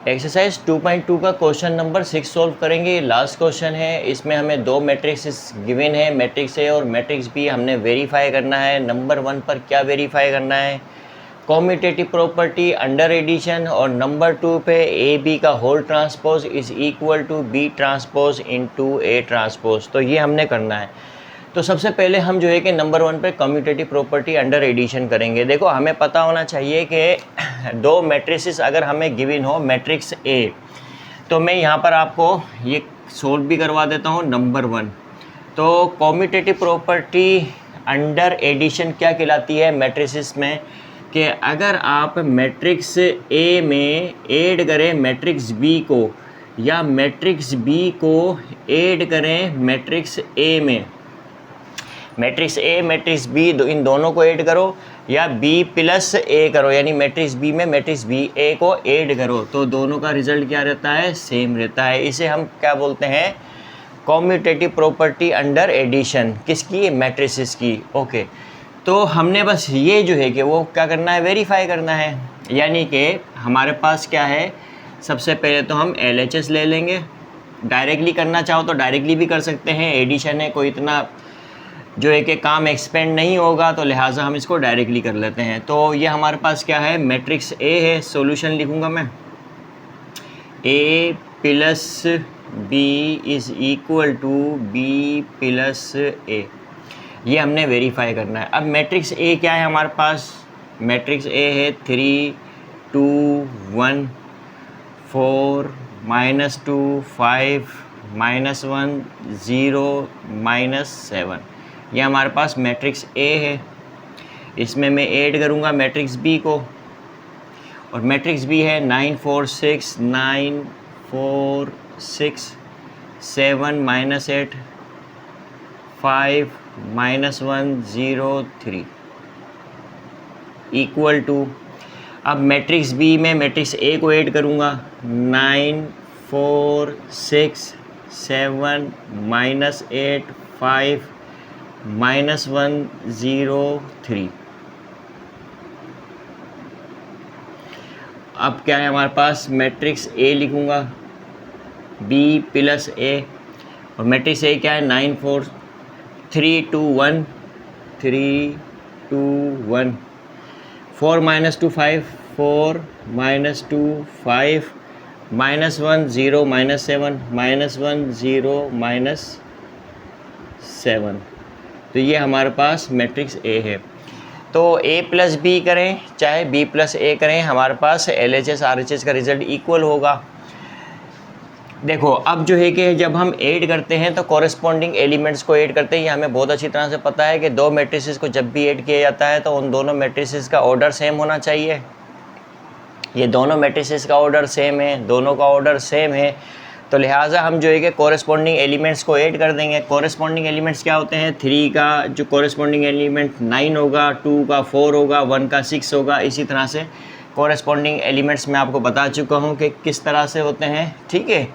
Exercise 2.2 का question number 6 solve करेंगे। ये लास्ट क्वेश्चन है। इसमें हमें दो मैट्रिक्स गिवन है, मैट्रिक्स ए और मैट्रिक्स बी। हमने वेरीफाई करना है। नंबर 1 पर क्या वेरीफाई करना है, कॉम्यूटेटिव प्रॉपर्टी अंडर एडिशन, और नंबर 2 पे ए बी का whole transpose is equal to B transpose into A transpose. तो ये हमने करना है। तो सबसे पहले हम जो है कि नंबर 1 पे कम्यूटेटिव प्रॉपर्टी अंडर एडिशन करेंगे। देखो, हमें पता होना चाहिए कि दो मैट्रिसेस अगर हमें गिवन हो, मैट्रिक्स ए, तो मैं यहाँ पर आपको ये सोल्व भी करवा देता हूँ। नंबर 1 तो कम्यूटेटिव प्रॉपर्टी अंडर एडिशन क्या कहलाती है मैट्रिसेस में, कि अगर आप मैट्रिक्स ए में ऐड करें मैट्रिक्स बी को, या मैट्रिक्स बी को ऐड करें मैट्रिक्स ए में, matrix A matrix be in दोनों को ऐड करो, या बी प्लस ए करो, यानी मैट्रिक्स बी में मैट्रिक्स बी ए को ऐड करो, तो दोनों का रिजल्ट क्या रहता है, सेम रहता है। इसे हम क्या बोलते हैं, कम्यूटेटिव प्रॉपर्टी अंडर एडिशन। किसकी, मैट्रिसेस की। ओके, तो हमने बस ये जो है कि वो क्या करना है, वेरीफाई करना है। यानी कि हमारे पास क्या है, सबसे पहले तो हम LHS ले लेंगे। डायरेक्टली करना चाहो तो डायरेक्टली भी कर सकते हैं, एडिशन है, कोई इतना जो है कि काम एक्सपेंड नहीं होगा, तो लिहाजा हम इसको डायरेक्टली कर लेते हैं। तो ये हमारे पास क्या है, मैट्रिक्स ए है। सॉल्यूशन लिखूँगा मैं, A plus B is equal to B plus A. ये हमने वेरीफाई करना है। अब मैट्रिक्स ए क्या है हमारे पास, मैट्रिक्स ए है 3 2 1 4 -2 5 -1 0 -7। ये हमारे पास मैट्रिक्स ए है। इसमें मैं ऐड करूँगा मैट्रिक्स बी को, और मैट्रिक्स बी है 9 4 6 9 4 6 7 -8 5 -1 0 3 इक्वल टू, अब मैट्रिक्स बी में मैट्रिक्स ए को ऐड करूँगा 9 4 6 7 -8 5 -1 0 3। अब क्या है हमारे पास, मैट्रिक्स ए लिखूँगा बी प्लस ए, और मैट्रिक्स ए क्या है 9 4 3 2 1 3 2 1 4 -2 5 4 -2 5 -1 0 -7 -1 0 -7। तो ये हमारे पास मैट्रिक्स ए है। तो ए प्लस बी करें चाहे बी प्लस ए करें, हमारे पास LHS RHS का रिज़ल्ट इक्वल होगा। देखो, अब जो है कि जब हम ऐड करते हैं तो कॉरेस्पॉन्डिंग एलिमेंट्स को ऐड करते हैं। ये हमें बहुत अच्छी तरह से पता है कि दो मैट्रिसेस को जब भी ऐड किया जाता है तो उन दोनों मैट्रिसेस का ऑर्डर सेम होना चाहिए। ये दोनों मैट्रिसेस का ऑर्डर सेम है, दोनों का ऑर्डर सेम है, तो लिहाजा हम जो है कि कॉरेस्पॉन्डिंग एलिमेंट्स को ऐड कर देंगे। कॉरेस्पॉन्डिंग एलिमेंट्स क्या होते हैं, 3 का जो कॉरेस्पॉन्डिंग एलिमेंट 9 होगा, 2 का 4 होगा, 1 का 6 होगा। इसी तरह से कॉरेस्पॉन्डिंग एलिमेंट्स मैं आपको बता चुका हूँ कि किस तरह से होते हैं, ठीक है।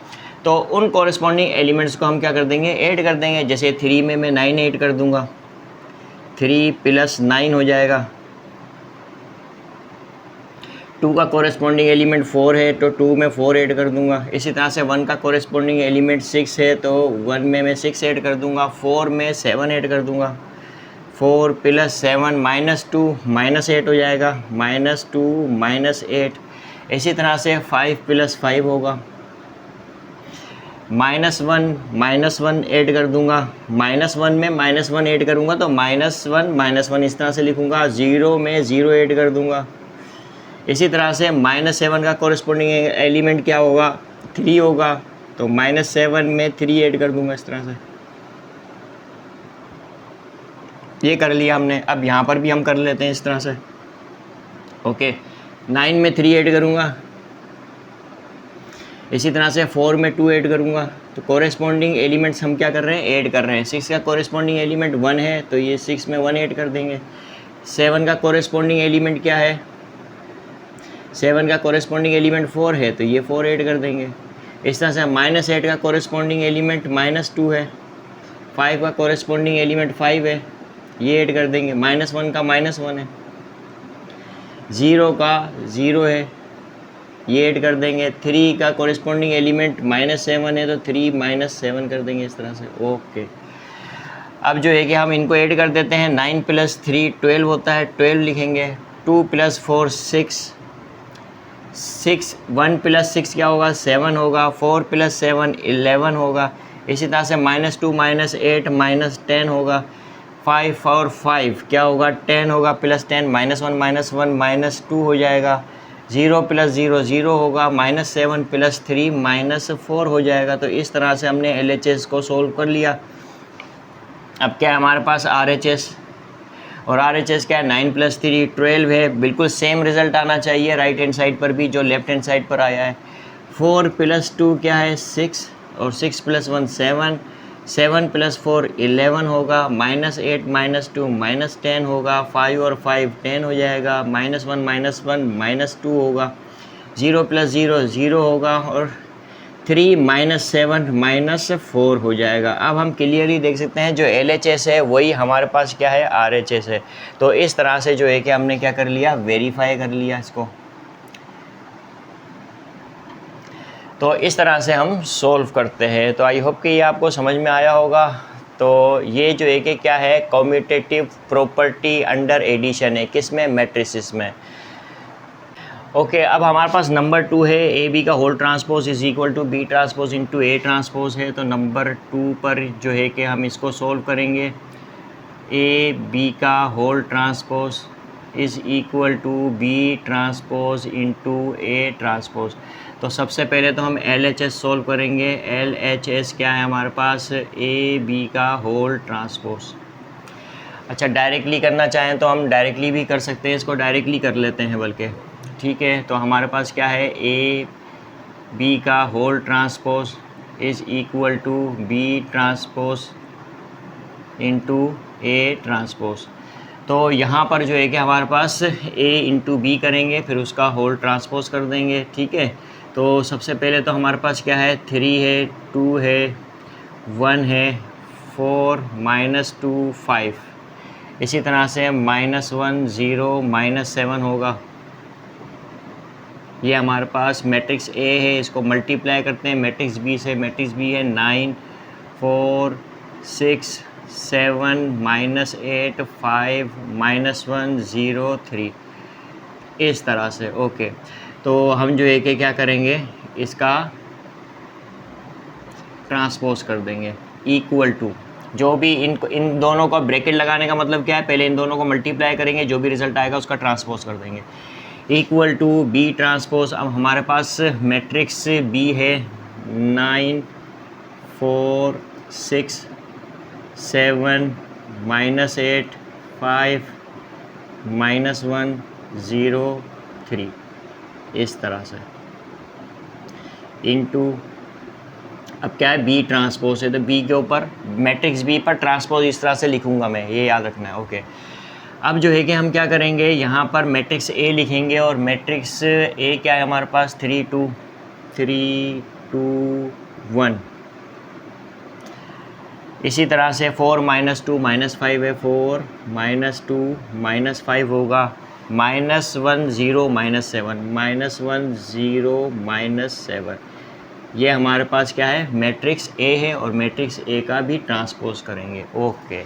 तो उन कॉरेस्पॉन्डिंग एलिमेंट्स को हम क्या कर देंगे, ऐड कर देंगे। जैसे 3 में मैं 9 ऐड कर दूँगा, 3 + 9 हो जाएगा। 2 का कॉरेस्पॉन्डिंग एलिमेंट 4 है तो 2 में 4 ऐड कर दूंगा। इसी तरह से 1 का कॉरेस्पॉन्डिंग एलिमेंट 6 है तो 1 में मैं 6 ऐड कर दूंगा, 4 में 7 ऐड कर दूंगा। 4 + 7 -2 -8 हो जाएगा, -2 -8। इसी तरह से 5 + 5 होगा, -1 ऐड कर दूंगा। -1 में -1 ऐड करूँगा तो -1 इस तरह से लिखूँगा। 0 में 0 ऐड कर दूँगा। इसी तरह से -7 का कॉरेस्पॉन्डिंग एलिमेंट क्या होगा, 3 होगा, तो -7 में 3 ऐड कर दूंगा। इस तरह से ये कर लिया हमने। अब यहाँ पर भी हम कर लेते हैं इस तरह से। ओके, 9 में 3 ऐड करूँगा। इसी तरह से 4 में 2 ऐड करूँगा। तो कॉरेस्पॉन्डिंग एलिमेंट्स हम क्या कर रहे हैं, ऐड कर रहे हैं। 6 का कॉरेस्पॉन्डिंग एलिमेंट 1 है तो ये 6 में 1 ऐड कर देंगे। 7 का कॉरेस्पॉन्डिंग एलिमेंट क्या है, 7 का कॉरेस्पॉन्डिंग एलिमेंट 4 है तो ये 4 ऐड कर देंगे। इस तरह से -8 का कॉरेस्पॉन्डिंग एलिमेंट -2 है। 5 का कॉरेस्पॉन्डिंग एलिमेंट 5 है, ये ऐड कर देंगे। -1 का -1 है। 0 का 0 है, ये ऐड कर देंगे। 3 का कॉरेस्पॉन्डिंग एलिमेंट -7 है तो 3 -7 कर देंगे इस तरह से। ओके, अब जो है कि हम इनको ऐड कर देते हैं। 9 + 3 12 होता है, 12 लिखेंगे। 2 + 4 6, 1 + 6 क्या होगा 7 होगा। 4 + 7 11 होगा। इसी तरह से -2 -8 -10 होगा। 5 और 5 क्या होगा 10 होगा, +10 -1 -2 हो जाएगा। 0 + 0 0 होगा। -7 + 3 -4 हो जाएगा। तो इस तरह से हमने LHS को सोल्व कर लिया। अब क्या है हमारे पास RHS, और RHS क्या है 9 + 3 12 है। बिल्कुल सेम रिज़ल्ट आना चाहिए राइट हैंड साइड पर भी जो लेफ्ट हैंड साइड पर आया है। 4 + 2 क्या है 6, और 6 + 1 7, 7 + 4 11 होगा। -8 -2 -10 होगा। 5 और 5 10 हो जाएगा। -1 -2 होगा। 0 + 0 0 होगा, और 3 -7 -4 हो जाएगा। अब हम क्लियरली देख सकते हैं जो LHS है वही हमारे पास क्या है RHS है। तो इस तरह से जो है कि हमने क्या कर लिया, वेरीफाई कर लिया इसको। तो इस तरह से हम सोल्व करते हैं। तो आई होप कि ये आपको समझ में आया होगा। तो ये जो है कि क्या है कम्यूटेटिव प्रॉपर्टी अंडर एडिशन है, किस में, मैट्रिसेस में। ओके, अब हमारे पास नंबर 2 है AB का whole transpose is equal to B transpose into A transpose है। तो नंबर 2 पर जो है कि हम इसको सोल्व करेंगे। AB का whole transpose is equal to B transpose into A transpose. तो सबसे पहले तो हम LHS सोल्व करेंगे। LHS क्या है हमारे पास, AB का होल ट्रांसपोज। अच्छा, डायरेक्टली करना चाहें तो हम डायरेक्टली भी कर सकते हैं, इसको डायरेक्टली कर लेते हैं बल्कि, ठीक है। तो हमारे पास क्या है AB का whole transpose is equal to B transpose into A transpose. तो यहाँ पर जो है कि हमारे पास A इंटू B करेंगे, फिर उसका होल ट्रांसपोज कर देंगे, ठीक है। तो सबसे पहले तो हमारे पास क्या है 3 है, 2 है, 1 है, 4 -2 5। इसी तरह से -1 0 -7 होगा। ये हमारे पास मैट्रिक्स A है, इसको मल्टीप्लाई करते हैं मैट्रिक्स B से। मैट्रिक्स B है 9 4 6 7 -8 5 -1 0 3, इस तरह से। ओके, तो हम जो है कि क्या करेंगे, इसका ट्रांसपोज कर देंगे इक्वल टू जो भी इन दोनों का ब्रैकेट लगाने का मतलब क्या है, पहले इन दोनों को मल्टीप्लाई करेंगे, जो भी रिजल्ट आएगा उसका ट्रांसपोज कर देंगे इक्वल टू B ट्रांसपोज। अब हमारे पास मैट्रिक्स B है 9 4 6 7 -8 5 -1 0 3, इस तरह से इनटू अब क्या है B ट्रांसपोज है, तो B के ऊपर मैट्रिक्स B पर ट्रांसपोज इस तरह से लिखूंगा मैं, ये याद रखना है। ओके, अब जो है कि हम क्या करेंगे, यहाँ पर मैट्रिक्स A लिखेंगे, और मैट्रिक्स A क्या है हमारे पास 3 2 1। इसी तरह से 4 -2 -5 है, 4 -2 -5 होगा। -1 0 -7 -1 0 -7, ये हमारे पास क्या है मैट्रिक्स A है, और मैट्रिक्स A का भी ट्रांसपोज करेंगे। ओके,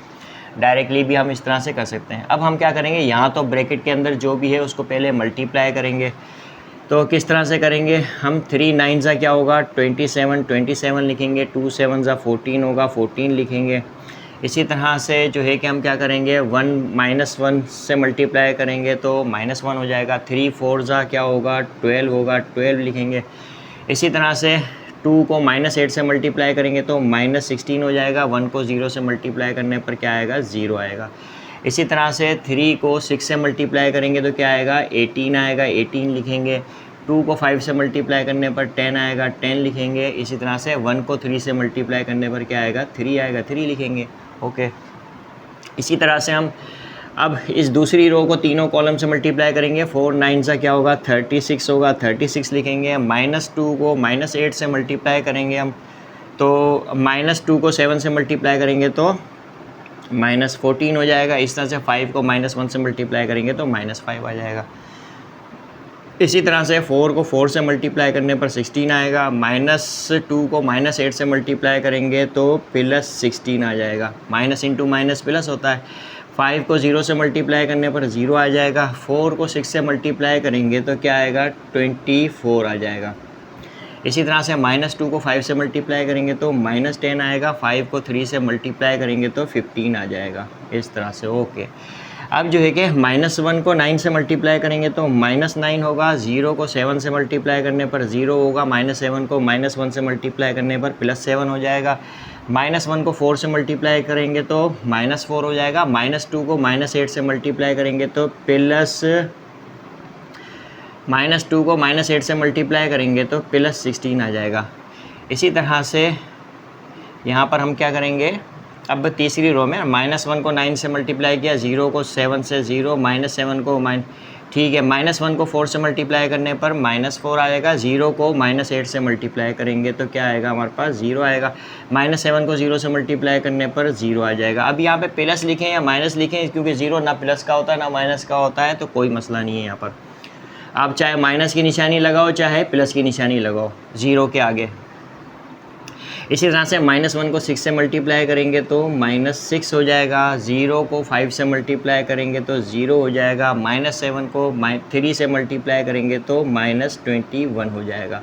डायरेक्टली भी हम इस तरह से कर सकते हैं। अब हम क्या करेंगे, यहाँ तो ब्रैकेट के अंदर जो भी है उसको पहले मल्टीप्लाई करेंगे। तो किस तरह से करेंगे हम, 3 9 ज़ा क्या होगा 27 27 लिखेंगे, 2 7 ज़ा 14 होगा 14 लिखेंगे। इसी तरह से जो है कि हम क्या करेंगे 1 -1 से मल्टीप्लाई करेंगे तो -1 हो जाएगा। 3 4 ज़ा क्या होगा 12 होगा, 12 लिखेंगे। इसी तरह से 2 को -8 से मल्टीप्लाई करेंगे तो -16 हो जाएगा। 1 को 0 से मल्टीप्लाई करने पर क्या आएगा 0 आएगा। इसी तरह से 3 को 6 से मल्टीप्लाई करेंगे तो क्या आएगा 18 आएगा, 18 लिखेंगे। 2 को 5 से मल्टीप्लाई करने पर 10 आएगा, 10 लिखेंगे। इसी तरह से 1 को 3 से मल्टीप्लाई करने पर क्या आएगा 3 आएगा, 3 लिखेंगे। ओके, इसी तरह से हम अब इस दूसरी रो को तीनों कॉलम से मल्टीप्लाई करेंगे। 4 9 सा क्या होगा 36 होगा, 36 लिखेंगे। -2 को -8 से मल्टीप्लाई करेंगे हम, तो -2 को 7 से मल्टीप्लाई करेंगे तो -14 हो जाएगा। इस तरह से 5 को -1 से मल्टीप्लाई करेंगे तो -5 आ जाएगा। इसी तरह से 4 को 4 से मल्टीप्लाई करने पर 16 आएगा, -2 को -8 से मल्टीप्लाई करेंगे तो +16 आ जाएगा। माइनस इंटू माइनस प्लस होता है। 5 को 0 से मल्टीप्लाई करने पर 0 आ जाएगा। 4 को 6 से मल्टीप्लाई करेंगे तो क्या आएगा, 24 आ जाएगा। इसी तरह से -2 को 5 से मल्टीप्लाई करेंगे तो -10 आएगा। 5 को 3 से मल्टीप्लाई करेंगे तो 15 आ जाएगा। इस तरह से ओके। अब जो है कि -1 को 9 से मल्टीप्लाई करेंगे तो -9 होगा। 0 को 7 से मल्टीप्लाई करने पर 0 होगा। -7 को -1 से मल्टीप्लाई करने पर +7 हो जाएगा। -1 को 4 से मल्टीप्लाई करेंगे तो -4 हो जाएगा। -2 को -8 से मल्टीप्लाई करेंगे तो -2 को -8 से मल्टीप्लाई करेंगे तो +16 आ जाएगा। इसी तरह से यहाँ पर हम क्या करेंगे, अब तीसरी रो में -1 को 9 से मल्टीप्लाई किया, 0 को 7 से 0, -7 को ठीक है, -1 को 4 से मल्टीप्लाई करने पर -4 आएगा। 0 को -8 से मल्टीप्लाई करेंगे तो क्या आएगा, हमारे पास 0 आएगा। -7 को 0 से मल्टीप्लाई करने पर 0 आ जाएगा। अब यहाँ पे प्लस लिखें या माइनस लिखें, क्योंकि 0 ना प्लस का होता है ना माइनस का होता है, तो कोई मसला नहीं है। यहाँ पर आप चाहे माइनस की निशानी लगाओ चाहे प्लस की निशानी लगाओ 0 के आगे। इसी तरह से -1 को 6 से मल्टीप्लाई करेंगे तो -6 हो जाएगा। 0 को 5 से मल्टीप्लाई करेंगे तो 0 हो जाएगा। -7 को 3 से मल्टीप्लाई करेंगे तो -21 हो जाएगा।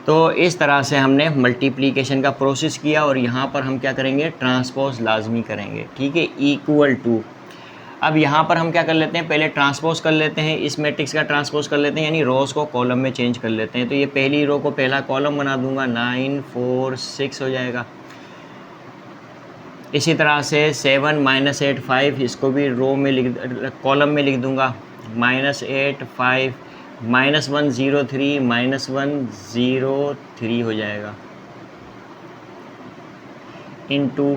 तो इस तरह से हमने मल्टीप्लिकेशन का प्रोसेस किया और यहाँ पर हम क्या करेंगे, ट्रांसपोज लाजमी करेंगे। ठीक है, इक्वल टू। अब यहाँ पर हम क्या कर लेते हैं, पहले ट्रांसपोज कर लेते हैं, इस मैट्रिक्स का ट्रांसपोज कर लेते हैं, यानी रोज़ को कॉलम में चेंज कर लेते हैं। तो ये पहली रो को पहला कॉलम बना दूंगा, 9 4 6 हो जाएगा। इसी तरह से 7 -8 5, इसको भी रो में कॉलम में लिख दूंगा। -8 5 -1 0 3 -1 0 3 हो जाएगा इनटू।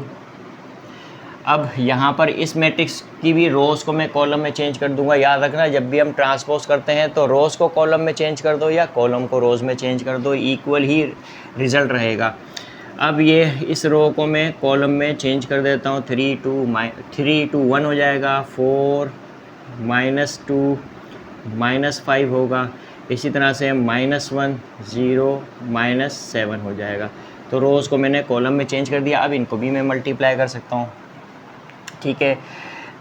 अब यहाँ पर इस मैट्रिक्स की भी रोज़ को मैं कॉलम में चेंज कर दूंगा। याद रखना, जब भी हम ट्रांसपोज करते हैं तो रोज़ को कॉलम में चेंज कर दो या कॉलम को रोज़ में चेंज कर दो, इक्वल ही रिज़ल्ट रहेगा। अब ये इस रो को मैं कॉलम में चेंज कर देता हूँ। 3 2 1 हो जाएगा। 4 -2 -5 होगा। इसी तरह से -1 0 -7 हो जाएगा। तो रोज़ को मैंने कॉलम में चेंज कर दिया। अब इनको भी मैं मल्टीप्लाई कर सकता हूँ। ठीक है,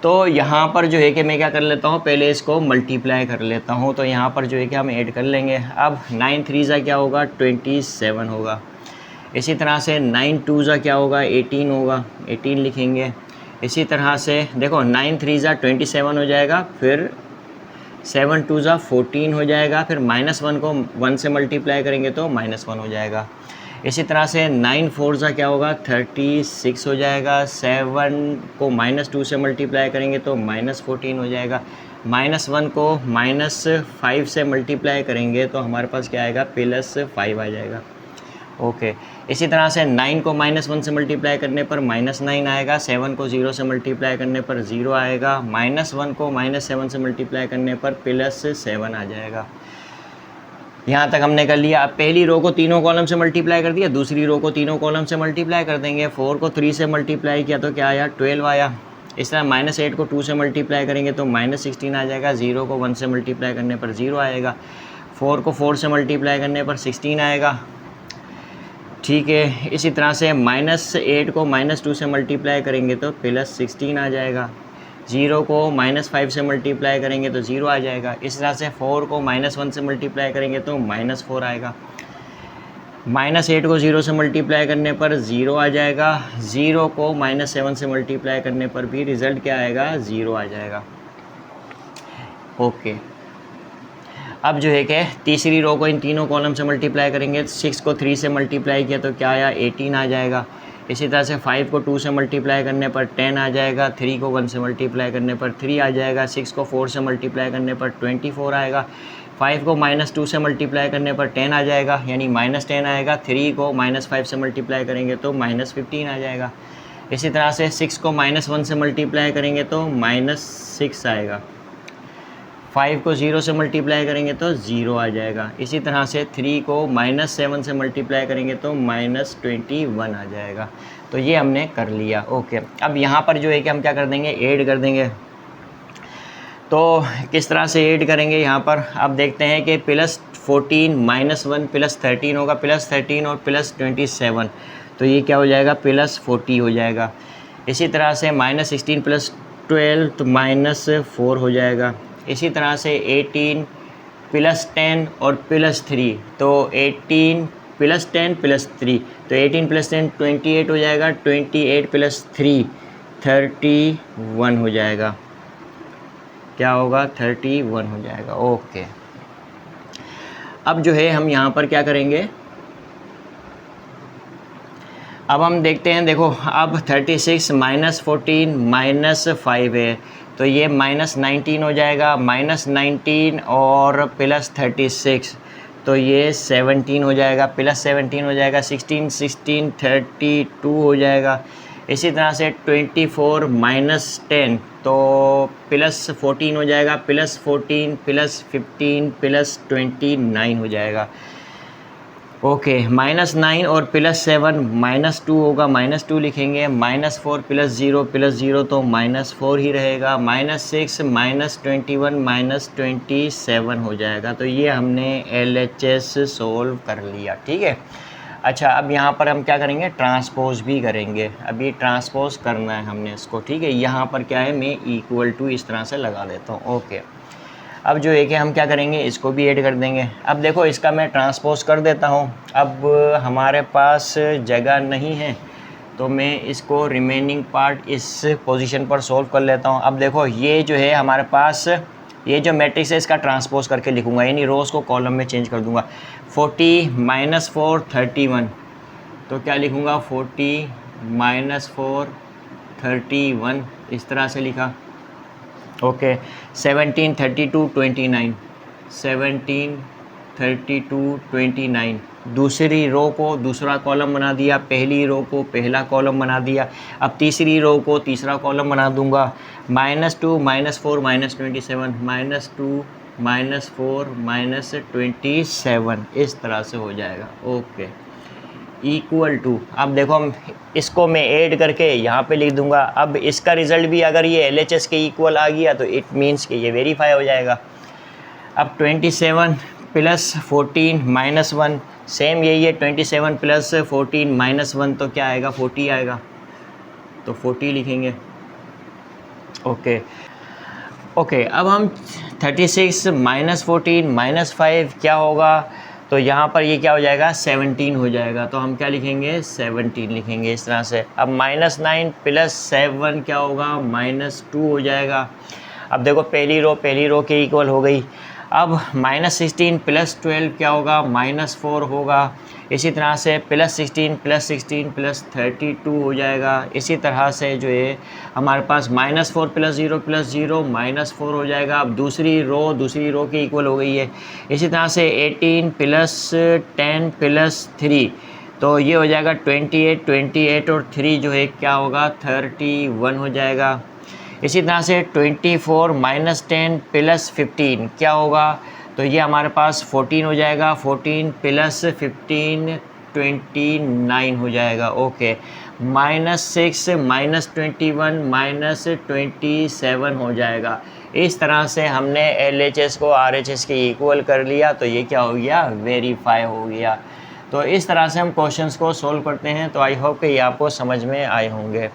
तो यहाँ पर जो है कि मैं क्या कर लेता हूँ, पहले इसको मल्टीप्लाई कर लेता हूँ। तो यहाँ पर जो है कि हम ऐड कर लेंगे। अब 9 3 क्या होगा, 27 होगा। इसी तरह से 9 2 क्या होगा, 18 होगा, 18 लिखेंगे। इसी तरह से देखो 9 3 27 हो जाएगा, फिर 7 2 14 हो जाएगा, फिर -1 को 1 से मल्टीप्लाई करेंगे तो -1 हो जाएगा। इसी तरह से 9 4 क्या होगा, 36 हो जाएगा। 7 को -2 से मल्टीप्लाई करेंगे तो -14 हो जाएगा। -1 को -5 से मल्टीप्लाई करेंगे तो हमारे पास क्या आएगा, +5 आ जाएगा। ओके, इसी तरह से 9 को -1 से मल्टीप्लाई करने पर -9 आएगा। 7 को 0 से मल्टीप्लाई करने पर 0 आएगा। -1 को -7 से मल्टीप्लाई करने पर +7 आ जाएगा। यहाँ तक हमने कर लिया। अब पहली रो को तीनों कॉलम से मल्टीप्लाई कर दिया, दूसरी रो को तीनों कॉलम से मल्टीप्लाई कर देंगे। 4 को 3 से मल्टीप्लाई किया तो क्या आया, 12 आया। इस तरह -8 को 2 से मल्टीप्लाई करेंगे तो -16 आ जाएगा। 0 को 1 से मल्टीप्लाई करने पर 0 आएगा। 4 को 4 से मल्टीप्लाई करने पर 16 आएगा। ठीक है, इसी तरह से -8 को -2 से मल्टीप्लाई करेंगे तो +16 आ जाएगा। 0 को -5 से मल्टीप्लाई करेंगे तो 0 आ जाएगा। इस तरह से 4 को -1 से मल्टीप्लाई करेंगे तो -4 आएगा। -8 को 0 से मल्टीप्लाई करने पर 0 आ जाएगा। 0 को -7 से मल्टीप्लाई करने पर भी रिज़ल्ट क्या आएगा, 0 आ जाएगा। ओके, अब जो है कि तीसरी रो को इन तीनों कॉलम से मल्टीप्लाई करेंगे। 6 को 3 से मल्टीप्लाई किया तो क्या आया, 18 आ जाएगा। इसी तरह से 5 को 2 से मल्टीप्लाई करने पर 10 आ जाएगा। 3 को 1 से मल्टीप्लाई करने पर 3 आ जाएगा। 6 को 4 से मल्टीप्लाई करने पर 24 आएगा। 5 को -2 से मल्टीप्लाई करने पर 10 आ जाएगा, यानी -10 आएगा। 3 को -5 से मल्टीप्लाई करेंगे तो -15 आ जाएगा। इसी तरह से 6 को -1 से मल्टीप्लाई करेंगे तो -6 आएगा। 5 को 0 से मल्टीप्लाई करेंगे तो 0 आ जाएगा। इसी तरह से 3 को -7 से मल्टीप्लाई करेंगे तो -21 आ जाएगा। तो ये हमने कर लिया। ओके, अब यहाँ पर जो है कि हम क्या कर देंगे, ऐड कर देंगे। तो किस तरह से ऐड करेंगे यहाँ पर, अब देखते हैं कि +14 -1 +13 होगा, +13 और +27, तो ये क्या हो जाएगा, +40 हो जाएगा। इसी तरह से -16 +12 तो -4 हो जाएगा। इसी तरह से 18 +10 और +3, तो 18 +10 +3, तो 18 +10 28 हो जाएगा, 28 +3 31 हो जाएगा। क्या होगा, 31 हो जाएगा। ओके, अब जो है हम यहाँ पर क्या करेंगे, अब हम देखते हैं, देखो अब 36 -14 -5 है, तो ये -19 हो जाएगा, -19 और +36, तो ये 17 हो जाएगा, +17 हो जाएगा, 16 32 हो जाएगा। इसी तरह से 24 -10, तो +14 हो जाएगा, +14 +15 +29 हो जाएगा। ओके, -9 और +7 -2 होगा, -2 लिखेंगे, -4 +0 तो -4 ही रहेगा, -6 -21 -27 हो जाएगा। तो ये हमने LHS सोल्व कर लिया, ठीक है। अच्छा, अब यहाँ पर हम क्या करेंगे, ट्रांसपोज भी करेंगे। अभी ट्रांसपोज करना है हमने इसको, ठीक है। यहाँ पर क्या है, मैं इक्वल टू इस तरह से लगा देता हूँ। ओके, अब जो एक है हम क्या करेंगे, इसको भी ऐड कर देंगे। अब देखो इसका मैं ट्रांसपोज कर देता हूँ। अब हमारे पास जगह नहीं है, तो मैं इसको रिमेनिंग पार्ट इस पोजीशन पर सॉल्व कर लेता हूँ। अब देखो ये जो है हमारे पास, ये जो मैट्रिक्स है इसका ट्रांसपोज करके लिखूँगा, यानी रोज़ को कॉलम में चेंज कर दूँगा। 40 -4 31, तो क्या लिखूँगा, 40 -4 31, इस तरह से लिखा। ओके, 17 32 29, 17 32 29, दूसरी रो को दूसरा कॉलम बना दिया, पहली रो को पहला कॉलम बना दिया। अब तीसरी रो को तीसरा कॉलम बना दूंगा। -2 -4 -27, -2 -4 -27, इस तरह से हो जाएगा। ओके, इक्वल टू, अब देखो हम इसको मैं ऐड करके यहाँ पे लिख दूंगा। अब इसका रिज़ल्ट भी अगर ये LHS के इक्वल आ गया तो इट मीन्स कि ये वेरीफाई हो जाएगा। अब 27 + 14 -1, सेम यही है, 27 + 14 -1, तो क्या आएगा, 40 आएगा, तो 40 लिखेंगे। ओके ओके, अब हम 36 -14 -5 क्या होगा, तो यहाँ पर ये क्या हो जाएगा, 17 हो जाएगा, तो हम क्या लिखेंगे, 17 लिखेंगे इस तरह से। अब -9 + 7 क्या होगा, -2 हो जाएगा। अब देखो पहली रो के इक्वल हो गई। अब -16 + 12 क्या होगा, -4 होगा। इसी तरह से +16 + 16 + 32 हो जाएगा। इसी तरह से जो है हमारे पास -4 + 0 + 0 -4 हो जाएगा। अब दूसरी रो की इक्वल हो गई है। इसी तरह से 18 + 10 + 3, तो ये हो जाएगा 28 और 3 जो है क्या होगा, 31 हो जाएगा। इसी तरह से 24 - 10 + 15 क्या होगा, तो ये हमारे पास 14 हो जाएगा। 14 + 15 29 हो जाएगा। ओके, -6 -21 -27 हो जाएगा। इस तरह से हमने LHS को RHS के इक्वल कर लिया, तो ये क्या हो गया, वेरीफाई हो गया। तो इस तरह से हम क्वेश्चंस को सोल्व करते हैं। तो आई होप कि ये आपको समझ में आए होंगे।